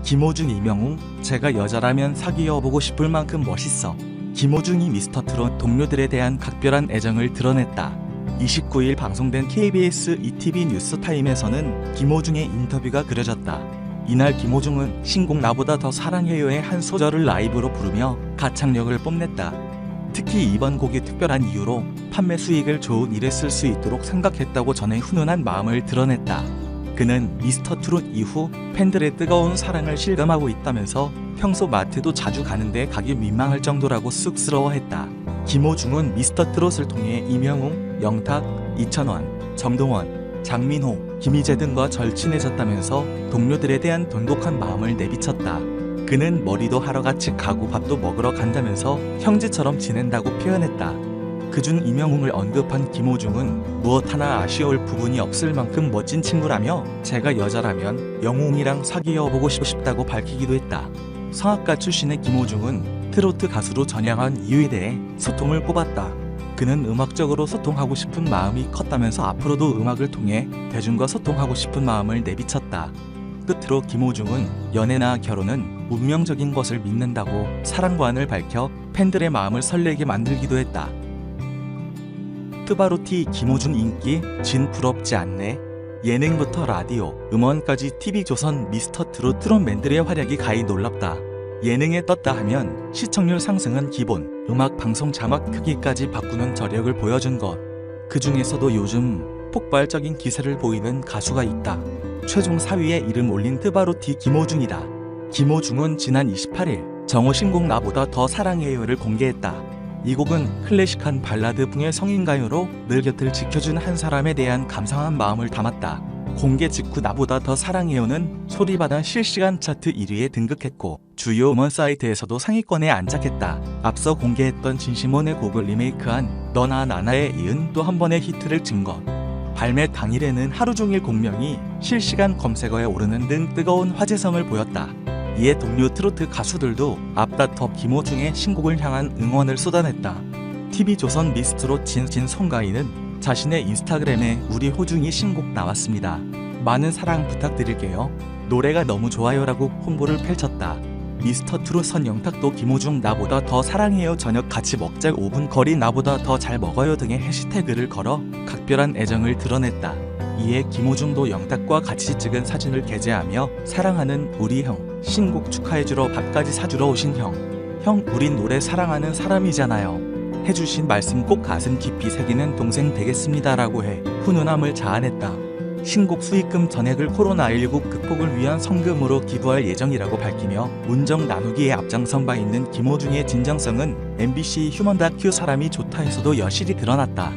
김호중, 이명웅, 제가 여자라면 사귀어보고 싶을 만큼 멋있어. 김호중이 미스터트롯 동료들에 대한 각별한 애정을 드러냈다. 29일 방송된 KBS ETV 뉴스타임에서는 김호중의 인터뷰가 그려졌다. 이날 김호중은 신곡 나보다 더 사랑해요의 한 소절을 라이브로 부르며 가창력을 뽐냈다. 특히 이번 곡이 특별한 이유로 판매 수익을 좋은 일에 쓸 수 있도록 생각했다고 전해 훈훈한 마음을 드러냈다. 그는 미스터트롯 이후 팬들의 뜨거운 사랑을 실감하고 있다면서 평소 마트도 자주 가는데 가기 민망할 정도라고 쑥스러워했다. 김호중은 미스터트롯을 통해 이명웅, 영탁, 이천원, 정동원, 장민호, 김희재 등과 절친해졌다면서 동료들에 대한 돈독한 마음을 내비쳤다. 그는 머리도 하러 같이 가고 밥도 먹으러 간다면서 형제처럼 지낸다고 표현했다. 그중 이명웅을 언급한 김호중은 무엇 하나 아쉬울 부분이 없을 만큼 멋진 친구라며 제가 여자라면 영웅이랑 사귀어보고 싶다고 밝히기도 했다. 성악가 출신의 김호중은 트로트 가수로 전향한 이유에 대해 소통을 꼽았다. 그는 음악적으로 소통하고 싶은 마음이 컸다면서 앞으로도 음악을 통해 대중과 소통하고 싶은 마음을 내비쳤다. 끝으로 김호중은 연애나 결혼은 운명적인 것을 믿는다고 사랑관을 밝혀 팬들의 마음을 설레게 만들기도 했다. 트바로티 김호중 인기 진 부럽지 않네. 예능부터 라디오, 음원까지 TV조선 미스터트롯 트롯맨들의 활약이 가히 놀랍다. 예능에 떴다 하면 시청률 상승은 기본, 음악 방송 자막 크기까지 바꾸는 저력을 보여준 것. 그 중에서도 요즘 폭발적인 기세를 보이는 가수가 있다. 최종 4위에 이름 올린 트바로티 김호중이다. 김호중은 지난 28일 정호 신곡 나보다 더 사랑해요를 공개했다. 이 곡은 클래식한 발라드풍의 성인가요로 늘 곁을 지켜준 한 사람에 대한 감사한 마음을 담았다. 공개 직후 나보다 더 사랑해요는 소리바다 실시간 차트 1위에 등극했고 주요 음원 사이트에서도 상위권에 안착했다. 앞서 공개했던 진시몬의 곡을 리메이크한 너나 나나에 이은 또 한 번의 히트를 증거. 발매 당일에는 하루 종일 곡명이 실시간 검색어에 오르는 등 뜨거운 화제성을 보였다. 이에 동료 트로트 가수들도 앞다퉈 김호중의 신곡을 향한 응원을 쏟아냈다. TV조선 미스트롯 송가인은 자신의 인스타그램에 우리 호중이 신곡 나왔습니다. 많은 사랑 부탁드릴게요. 노래가 너무 좋아요라고 홍보를 펼쳤다. 미스터트롯 선영탁도 김호중 나보다 더 사랑해요 저녁 같이 먹자 5분 거리 나보다 더 잘 먹어요 등의 해시태그를 걸어 각별한 애정을 드러냈다. 이에 김호중도 영탁과 같이 찍은 사진을 게재하며 사랑하는 우리 형, 신곡 축하해주러 밥까지 사주러 오신 형, 우린 노래 사랑하는 사람이잖아요. 해주신 말씀 꼭 가슴 깊이 새기는 동생 되겠습니다 라고 해 훈훈함을 자아냈다. 신곡 수익금 전액을 코로나19 극복을 위한 성금으로 기부할 예정이라고 밝히며 운정 나누기에 앞장선 바 있는 김호중의 진정성은 MBC 휴먼 다큐 사람이 좋다에서도 여실히 드러났다.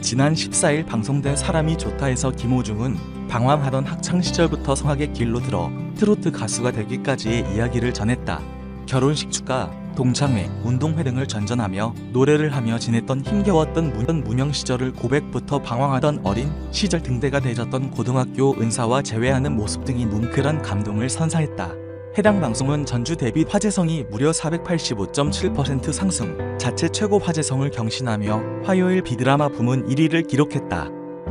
지난 14일 방송된 사람이 좋다에서 김호중은 방황하던 학창시절부터 성악의 길로 들어 트로트 가수가 되기까지의 이야기를 전했다. 결혼식 축가, 동창회, 운동회 등을 전전하며 노래를 하며 지냈던 힘겨웠던 무명 시절을 고백부터 방황하던 어린 시절 등대가 되졌던 고등학교 은사와 재회하는 모습 등이 뭉클한 감동을 선사했다. 해당 방송은 전주 대비 화제성이 무려 485.7% 상승, 자체 최고 화제성을 경신하며 화요일 비드라마 부문 1위를 기록했다.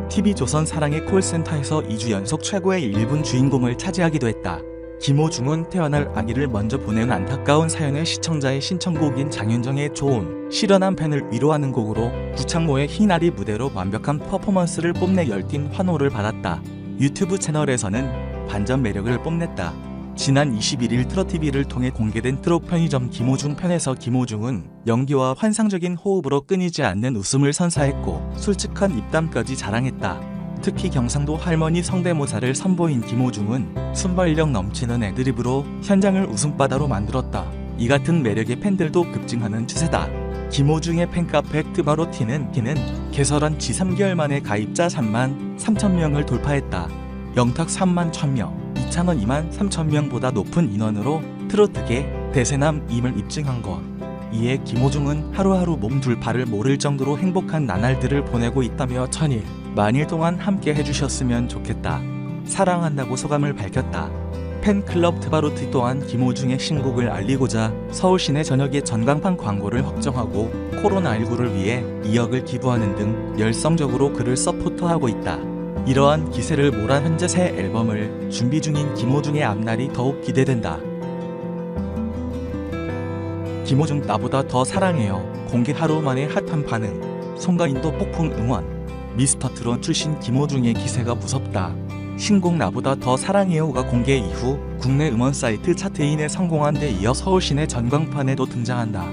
TV조선 사랑의 콜센터에서 2주 연속 최고의 1분 주인공을 차지하기도 했다. 김호중은 태어날 아기를 먼저 보낸 안타까운 사연의 시청자의 신청곡인 장윤정의 좋은, 실연한 팬을 위로하는 곡으로 구창모의 희나리 무대로 완벽한 퍼포먼스를 뽐내 열띤 환호를 받았다. 유튜브 채널에서는 반전 매력을 뽐냈다. 지난 21일 트롯TV를 통해 공개된 트롯 편의점 김호중 편에서 김호중은 연기와 환상적인 호흡으로 끊이지 않는 웃음을 선사했고 솔직한 입담까지 자랑했다. 특히 경상도 할머니 성대모사를 선보인 김호중은 순발력 넘치는 애드립으로 현장을 웃음바다로 만들었다. 이 같은 매력의 팬들도 급증하는 추세다. 김호중의 팬카페 트바로티는 개설한 지 3개월 만에 가입자 3만 3천 명을 돌파했다. 영탁 3만 1,000명, 이찬원 2만 3천 명보다 높은 인원으로 트로트계 대세남임을 입증한 것. 이에 김호중은 하루하루 몸둘 바를 모를 정도로 행복한 나날들을 보내고 있다며 천일, 만일 동안 함께 해주셨으면 좋겠다. 사랑한다고 소감을 밝혔다. 팬클럽 트바로티 또한 김호중의 신곡을 알리고자 서울시내 전역에 전광판 광고를 확정하고 코로나19를 위해 2억을 기부하는 등 열성적으로 그를 서포트하고 있다. 이러한 기세를 몰아 현재 새 앨범을 준비 중인 김호중의 앞날이 더욱 기대된다. 김호중 나보다 더 사랑해요. 공개 하루 만에 핫한 반응. 송가인도 폭풍 응원. 미스터트롯 출신 김호중의 기세가 무섭다. 신곡 나보다 더 사랑해요가 공개 이후 국내 음원 사이트 차트인에 성공한 데 이어 서울 시내 전광판에도 등장한다.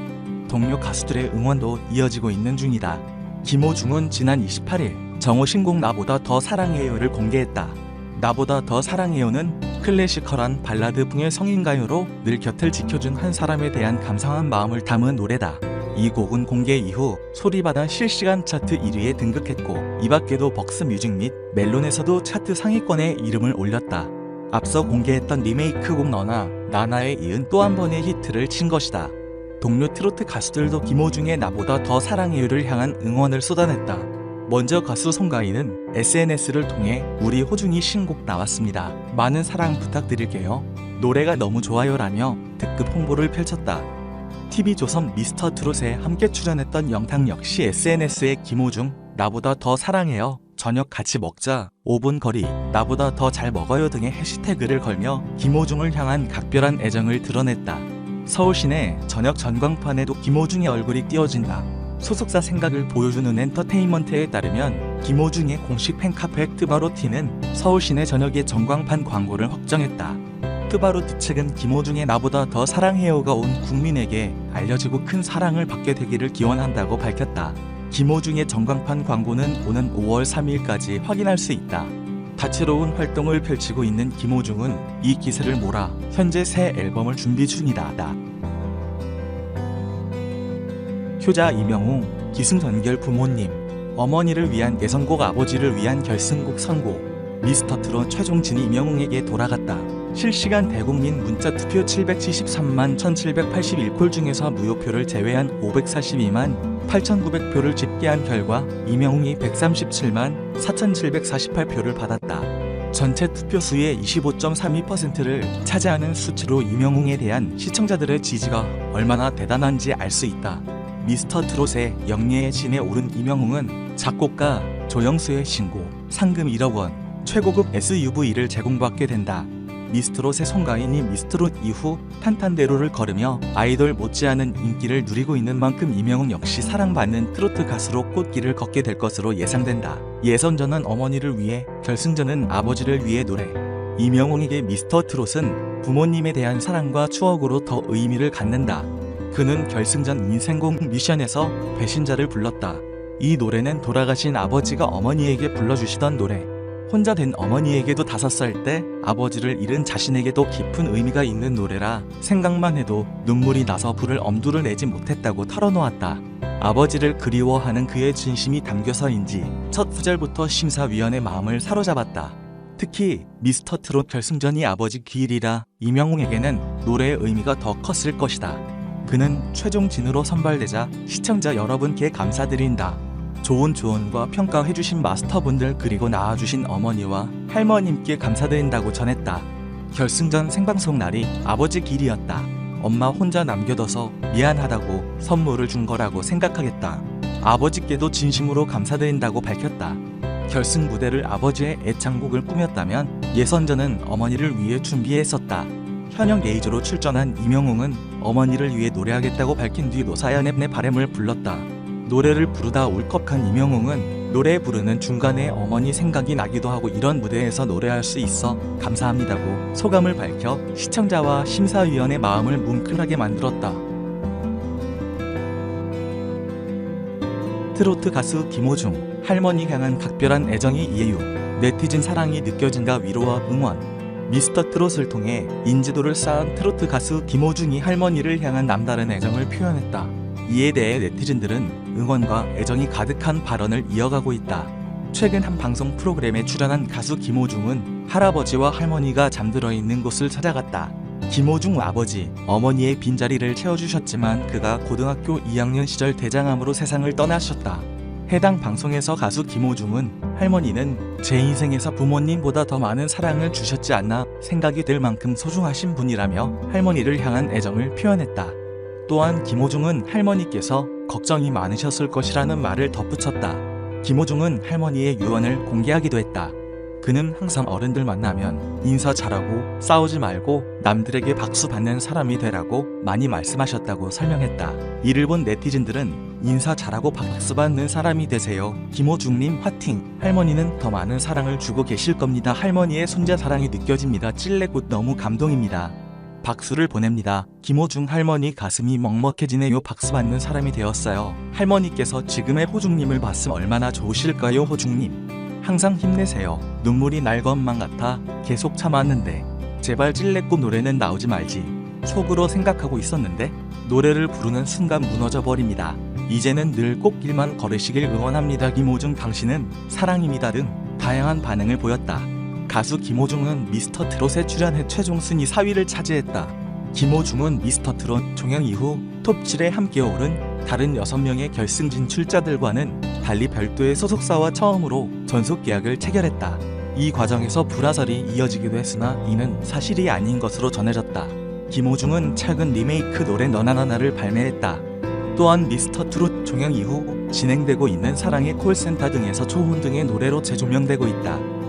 동료 가수들의 응원도 이어지고 있는 중이다. 김호중은 지난 28일 정호 신곡 나보다 더 사랑해요를 공개했다. 나보다 더 사랑해요는 클래시컬한 발라드풍의 성인가요로 늘 곁을 지켜준 한 사람에 대한 감사한 마음을 담은 노래다. 이 곡은 공개 이후 소리바다 실시간 차트 1위에 등극했고 이 밖에도 벅스 뮤직 및 멜론에서도 차트 상위권에 이름을 올렸다. 앞서 공개했던 리메이크곡 너나 나나에 이은 또 한 번의 히트를 친 것이다. 동료 트로트 가수들도 김호중의 나보다 더 사랑해요를 향한 응원을 쏟아냈다. 먼저 가수 송가인은 SNS를 통해 우리 호중이 신곡 나왔습니다. 많은 사랑 부탁드릴게요. 노래가 너무 좋아요라며 특급 홍보를 펼쳤다. TV조선 미스터트롯에 함께 출연했던 영탁 역시 SNS에 김호중 나보다 더 사랑해요. 저녁 같이 먹자. 5분 거리. 나보다 더 잘 먹어요 등의 해시태그를 걸며 김호중을 향한 각별한 애정을 드러냈다. 서울 시내 저녁 전광판에도 김호중의 얼굴이 띄워진다. 소속사 생각을 보여주는 엔터테인먼트에 따르면 김호중의 공식 팬카페 트바로티는 서울 시내 저녁의 전광판 광고를 확정했다. 트바로티 측은 김호중의 나보다 더 사랑해요가 온 국민에게 알려지고 큰 사랑을 받게 되기를 기원한다고 밝혔다. 김호중의 전광판 광고는 오는 5월 3일까지 확인할 수 있다. 다채로운 활동을 펼치고 있는 김호중은 이 기세를 몰아 현재 새 앨범을 준비 중이다. 효자 이명웅, 기승전결 부모님, 어머니를 위한 예선곡 아버지를 위한 결승곡 선곡. 미스터트롯 최종 진이 이명웅에게 돌아갔다. 실시간 대국민 문자투표 773만 1781콜 중에서 무효표를 제외한 542만 8900표를 집계한 결과 이명웅이 137만 4748표를 받았다. 전체 투표수의 25.32%를 차지하는 수치로 이명웅에 대한 시청자들의 지지가 얼마나 대단한지 알 수 있다. 미스터트롯의 영예의 진에 오른 이명웅은 작곡가 조영수의 신곡 상금 1억 원 최고급 SUV를 제공받게 된다. 미스트롯의 송가인이 미스트롯 이후 탄탄대로를 걸으며 아이돌 못지않은 인기를 누리고 있는 만큼 이명웅 역시 사랑받는 트로트 가수로 꽃길을 걷게 될 것으로 예상된다. 예선전은 어머니를 위해, 결승전은 아버지를 위해 노래. 이명웅에게 미스터트롯은 부모님에 대한 사랑과 추억으로 더 의미를 갖는다. 그는 결승전 인생곡 미션에서 배신자를 불렀다. 이 노래는 돌아가신 아버지가 어머니에게 불러주시던 노래. 혼자 된 어머니에게도 5살 때 아버지를 잃은 자신에게도 깊은 의미가 있는 노래라 생각만 해도 눈물이 나서 불을 엄두를 내지 못했다고 털어놓았다. 아버지를 그리워하는 그의 진심이 담겨서인지 첫 구절부터 심사위원의 마음을 사로잡았다. 특히 미스터트롯 결승전이 아버지 기일이라 이명웅에게는 노래의 의미가 더 컸을 것이다. 그는 최종진으로 선발되자 시청자 여러분께 감사드린다. 좋은 조언과 평가해주신 마스터분들 그리고 낳아주신 어머니와 할머님께 감사드린다고 전했다. 결승전 생방송 날이 아버지 길이었다. 엄마 혼자 남겨둬서 미안하다고 선물을 준 거라고 생각하겠다. 아버지께도 진심으로 감사드린다고 밝혔다. 결승 무대를 아버지의 애창곡을 꾸몄다면 예선전은 어머니를 위해 준비했었다. 현역 예의조로 출전한 이명웅은 어머니를 위해 노래하겠다고 밝힌 뒤 노사연의 내 바램을 불렀다. 노래를 부르다 울컥한 이명웅은 노래 부르는 중간에 어머니 생각이 나기도 하고 이런 무대에서 노래할 수 있어 감사합니다고 소감을 밝혀 시청자와 심사위원의 마음을 뭉클하게 만들었다. 트로트 가수 김호중, 할머니 향한 각별한 애정이 이해유, 네티즌 사랑이 느껴진다 위로와 응원. 미스터트롯을 통해 인지도를 쌓은 트로트 가수 김호중이 할머니를 향한 남다른 애정을 표현했다. 이에 대해 네티즌들은 응원과 애정이 가득한 발언을 이어가고 있다. 최근 한 방송 프로그램에 출연한 가수 김호중은 할아버지와 할머니가 잠들어 있는 곳을 찾아갔다. 김호중 아버지, 어머니의 빈자리를 채워주셨지만 그가 고등학교 2학년 시절 대장암으로 세상을 떠나셨다. 해당 방송에서 가수 김호중은 할머니는 제 인생에서 부모님보다 더 많은 사랑을 주셨지 않나 생각이 들 만큼 소중하신 분이라며 할머니를 향한 애정을 표현했다. 또한 김호중은 할머니께서 걱정이 많으셨을 것이라는 말을 덧붙였다. 김호중은 할머니의 유언을 공개하기도 했다. 그는 항상 어른들 만나면 인사 잘하고 싸우지 말고 남들에게 박수 받는 사람이 되라고 많이 말씀하셨다고 설명했다. 이를 본 네티즌들은 인사 잘하고 박수 받는 사람이 되세요. 김호중님 화팅! 할머니는 더 많은 사랑을 주고 계실 겁니다. 할머니의 손자 사랑이 느껴집니다. 찔레꽃 너무 감동입니다. 박수를 보냅니다. 김호중 할머니 가슴이 먹먹해지네요. 박수 받는 사람이 되었어요. 할머니께서 지금의 호중님을 봤으면 얼마나 좋으실까요. 호중님 항상 힘내세요. 눈물이 날 것만 같아 계속 참았는데 제발 찔레꽃 노래는 나오지 말지 속으로 생각하고 있었는데 노래를 부르는 순간 무너져 버립니다. 이제는 늘 꽃길만 걸으시길 응원합니다. 김호중 당신은 사랑입니다 등 다양한 반응을 보였다. 가수 김호중은 미스터 트롯에 출연해 최종 순위 4위를 차지했다. 김호중은 미스터 트롯 종영 이후 톱7에 함께 오른 다른 6명의 결승 진출자들과는 달리 별도의 소속사와 처음으로 전속 계약을 체결했다. 이 과정에서 불화설이 이어지기도 했으나 이는 사실이 아닌 것으로 전해졌다. 김호중은 최근 리메이크 노래 너나나나를 발매했다. 또한 미스터 트롯 종영 이후 진행되고 있는 사랑의 콜센터 등에서 초혼 등의 노래로 재조명되고 있다.